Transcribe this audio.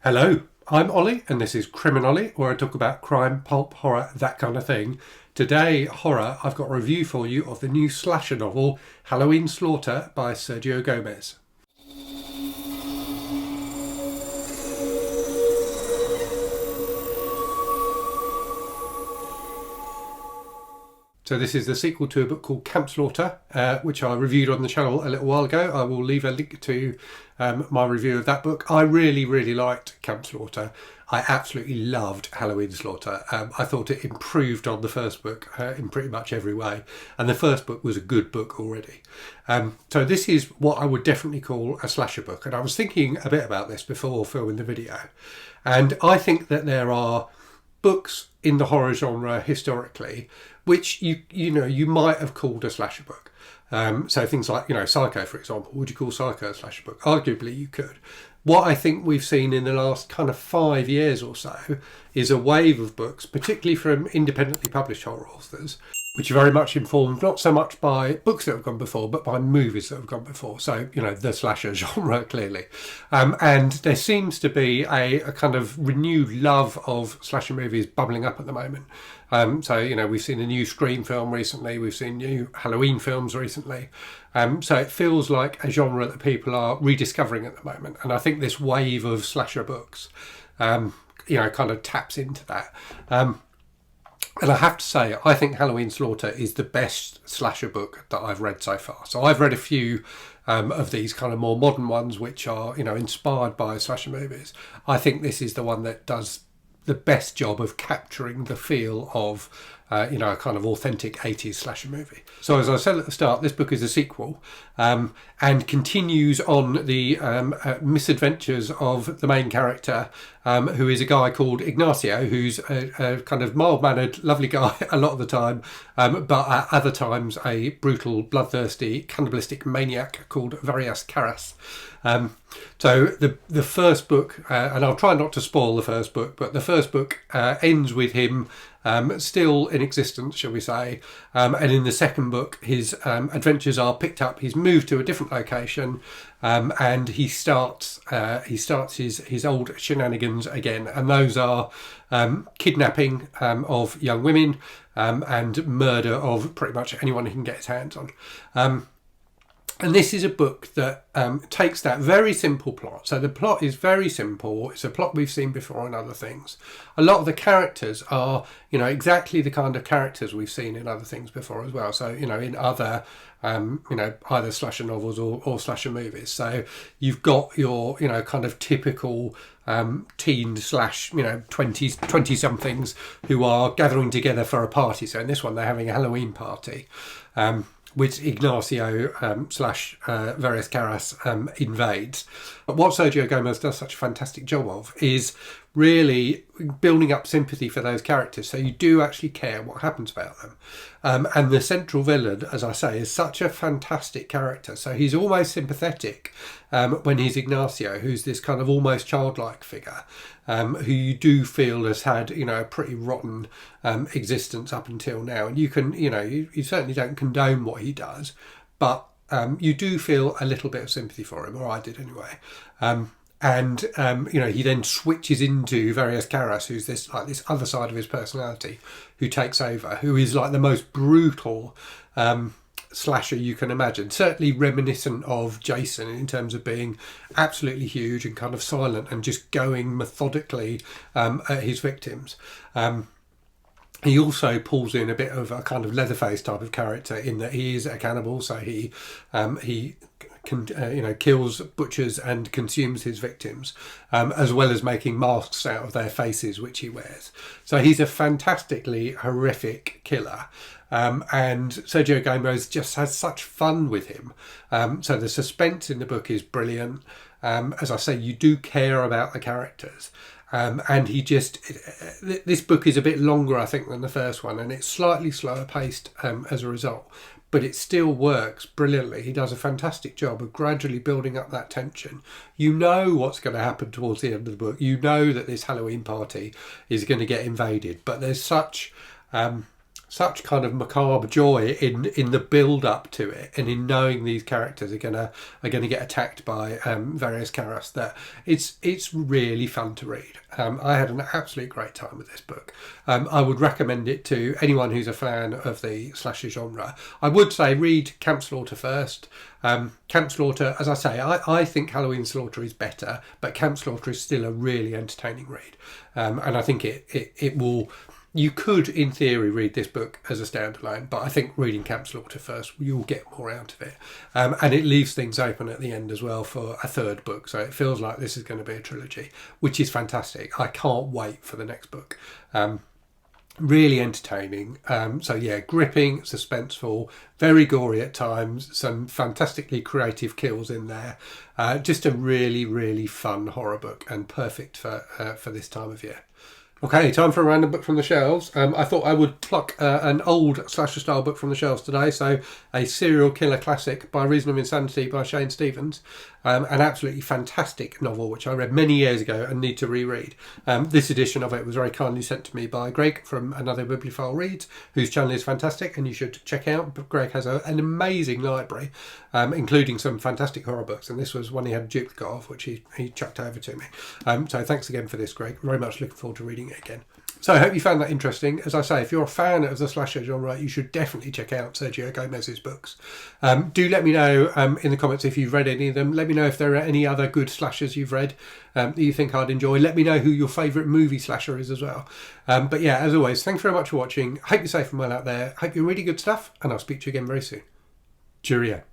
Hello, I'm Ollie, and this is Criminolly, where I talk about crime, pulp, horror, that kind of thing. Today, horror, I've got a review for you of the new slasher novel, Halloween Slaughter by Sergio Gomez. So this is the sequel to a book called Camp Slaughter, which I reviewed on the channel a little while ago. I will leave a link to my review of that book. I really, really liked Camp Slaughter. I absolutely loved Halloween Slaughter. I thought it improved on the first book in pretty much every way. And the first book was a good book already. So this is what I would definitely call a slasher book. And I was thinking a bit about this before filming the video. And I think that there are books in the horror genre historically which you might have called a slasher book. So things like, Psycho, for example. Would you call Psycho a slasher book? Arguably you could. What I think we've seen in the last kind of 5 years or so is a wave of books, particularly from independently published horror authors, which are very much informed not so much by books that have gone before, but by movies that have gone before. So, the slasher genre, clearly. And there seems to be a kind of renewed love of slasher movies bubbling up at the moment. We've seen a new Scream film recently. We've seen new Halloween films recently. So it feels like a genre that people are rediscovering at the moment. And I think this wave of slasher books, kind of taps into that. And I have to say, I think Halloween Slaughter is the best slasher book that I've read so far. So I've read a few of these kind of more modern ones, which are, inspired by slasher movies. I think this is the one that does the best job of capturing the feel of, a kind of authentic 80s slasher movie. So as I said at the start, this book is a sequel and continues on the misadventures of the main character, who is a guy called Ignacio, who's a kind of mild-mannered, lovely guy a lot of the time, but at other times a brutal, bloodthirsty, cannibalistic maniac called Varias Caras. So the first book, and I'll try not to spoil the first book, but the first book ends with him still in existence, shall we say, and in the second book his adventures are picked up. He's moved to a different location, and he starts his old shenanigans again, and those are kidnapping of young women and murder of pretty much anyone he can get his hands on. And this is a book that takes that very simple plot. So the plot is very simple. It's a plot we've seen before in other things. A lot of the characters are, exactly the kind of characters we've seen in other things before as well. So, in other, either slasher novels or slasher movies. So you've got your, kind of typical teen slash, 20-somethings who are gathering together for a party. So in this one, they're having a Halloween party. Which Ignacio slash Varias Caras invades. But what Sergio Gomez does such a fantastic job of is really building up sympathy for those characters, so you do actually care what happens about them. And the central villain, as I say, is such a fantastic character. So he's almost sympathetic when he's Ignacio, who's this kind of almost childlike figure, who you do feel has had, a pretty rotten existence up until now. And you can, you certainly don't condone what he does, but you do feel a little bit of sympathy for him, or I did anyway. He then switches into Varias Caras, who's this other side of his personality, who takes over, who is like the most brutal slasher you can imagine. Certainly reminiscent of Jason in terms of being absolutely huge and kind of silent and just going methodically at his victims. He also pulls in a bit of a kind of Leatherface type of character in that he is a cannibal, so he kills, butchers and consumes his victims, as well as making masks out of their faces, which he wears. So he's a fantastically horrific killer. And Sergio Gomez just has such fun with him. So the suspense in the book is brilliant. As I say, you do care about the characters. And this book is a bit longer, I think, than the first one, and it's slightly slower paced as a result. But it still works brilliantly. He does a fantastic job of gradually building up that tension. You know what's going to happen towards the end of the book. You know that this Halloween party is going to get invaded. But there's such such kind of macabre joy in the build up to it, and in knowing these characters are gonna get attacked by various Karas, that it's really fun to read. I had an absolute great time with this book. I would recommend it to anyone who's a fan of the slasher genre. I would say read Camp Slaughter first. Camp Slaughter, as I say, I think Halloween Slaughter is better, but Camp Slaughter is still a really entertaining read. And I think it will... You could, in theory, read this book as a standalone, but I think reading Camp Slaughter first, you'll get more out of it. And it leaves things open at the end as well for a third book, so it feels like this is going to be a trilogy, which is fantastic. I can't wait for the next book. Really entertaining. So yeah, gripping, suspenseful, very gory at times, some fantastically creative kills in there. Just a really, really fun horror book, and perfect for this time of year. Okay, time for a random book from the shelves. I thought I would pluck an old slasher style book from the shelves today. So a serial killer classic, By Reason of Insanity by Shane Stevens. An absolutely fantastic novel which I read many years ago and need to reread. This edition of it was very kindly sent to me by Greg from Another Bibliophile Reads, whose channel is fantastic and you should check out. But Greg has an amazing library, including some fantastic horror books, and this was one he had a duplicate of, which he chucked over to me. So thanks again for this, Greg. Very much looking forward to reading it again. So I hope you found that interesting. As I say, if you're a fan of the slasher genre, you should definitely check out Sergio Gomez's books. Do let me know in the comments if you've read any of them. Let me know if there are any other good slashers you've read that you think I'd enjoy. Let me know who your favourite movie slasher is as well. But yeah, as always, thanks very much for watching. Hope you're safe and well out there. Hope you're reading good stuff, and I'll speak to you again very soon. Cheerio.